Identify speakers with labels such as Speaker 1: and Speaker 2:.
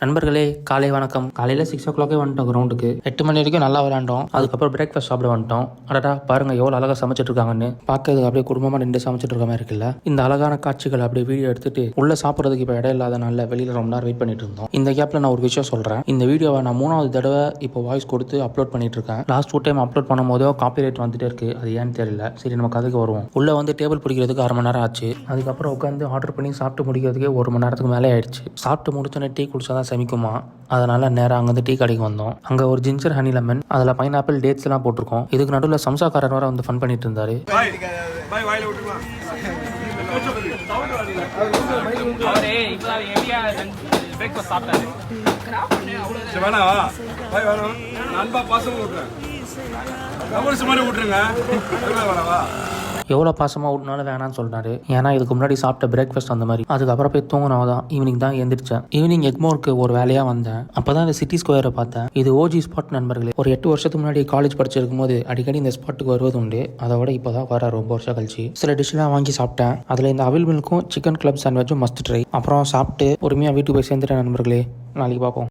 Speaker 1: நண்பர்களே காலை வணக்கம். காலையில் 6 o'clock வந்துட்டோம் கிரவுண்டுக்கு. 8 மணி வரைக்கும் நல்லா விளையாண்டோம். அதுக்கப்புறம் பிரேக்ஃபாஸ்ட் சாப்பிட வந்துட்டோம். அடடா பாருங்க எவ்வளோ அழகாக சமைச்சிட்டு இருக்காங்கன்னு. பார்க்கறதுக்கு அப்படியே குடும்பமாக நின்று சமைச்சிட்டு இருக்க மாதிரி இருக்குல்ல. இந்த அழகான காட்சிகள் அப்படியே வீடியோ எடுத்துட்டு உள்ள சாப்பிட்றதுக்கு இப்போ இடம் இல்லாதனால வெளியில் ரொம்ப நேரம் வெயிட் பண்ணிட்டு இருந்தோம். இந்த கேப்பில் நான் ஒரு விஷயம் சொல்கிறேன். இந்த வீடியோவை நான் 3வது தடவை இப்போ வாய்ஸ் கொடுத்து அப்லோட் பண்ணிட்டு இருக்கேன். லாஸ்ட் 2 டைம் அப்லோட் பண்ணும் போதோ காப்பிரைட் வந்துட்டே இருக்கு. அது ஏன்னு தெரியல. சரி நம்ம கதைக்கு வருவோம். உள்ள வந்து டேபிள் பிடிக்கிறதுக்கு 1/2 மணி நேரம் ஆச்சு. அதுக்கப்புறம் உட்காந்து ஆர்டர் பண்ணி சாப்பிட்டு முடிக்கிறதுக்கே 1 மணி நேரத்துக்கு மேலே ஆயிடுச்சு. சாப்பிட்டு முடிச்சோன்னே டீ குடிச்சாதான் செமிக்குமா, அதனால நேரம் அங்கேருந்து டீ கடைக்கு வந்தோம். அங்கே ஒரு ஜிஞ்சர் ஹனி லெமன், அதில் பைனாப்பிள் டேட்ஸ் எல்லாம் போட்டிருக்கோம். இதுக்கு நடுவில் சம்சாக்காரர் வர வந்து ஃபன் பண்ணிட்டு இருந்தாரு. எவ்வளோ பாசமாக விட்னாலும் வேணான்னு சொல்கிறாரு. ஏன்னா இதுக்கு முன்னாடி சாப்பிட்ட பிரேக்ஃபாஸ்ட் அந்த மாதிரி. அதுக்கப்புறம் போய் தூங்கினவ தான் ஈவினிங் தான் எழுந்திரிச்சேன். ஈவினிங் எக்மோருக்கு ஒரு வேலையாக வந்தேன். அப்போ தான் இந்த சிட்டி ஸ்கொயரை பார்த்தேன். இது ஓஜி ஸ்பாட் நண்பர்களே. ஒரு 8 வருஷத்துக்கு முன்னாடி காலேஜ் படிச்சிருக்கும் போது அடிக்கடி இந்த ஸ்பாட்டுக்கு வருவது உண்டு. அதோட இப்போ தான் வர ரொம்ப வருஷம் கழிச்சு சில டிஷ்லாம் வாங்கி சாப்பிட்டேன். அதில் இந்த அவில் மில்க்கும் சிக்கன் கிளப் சாண்ட்விச்சும் மஸ்ட் ட்ரை. அப்புறம் சாப்பிட்டு பொறுமையாக வீட்டுக்கு போய் சேர்ந்துட்டேன் நண்பர்களே. நாளைக்கு பார்ப்போம்.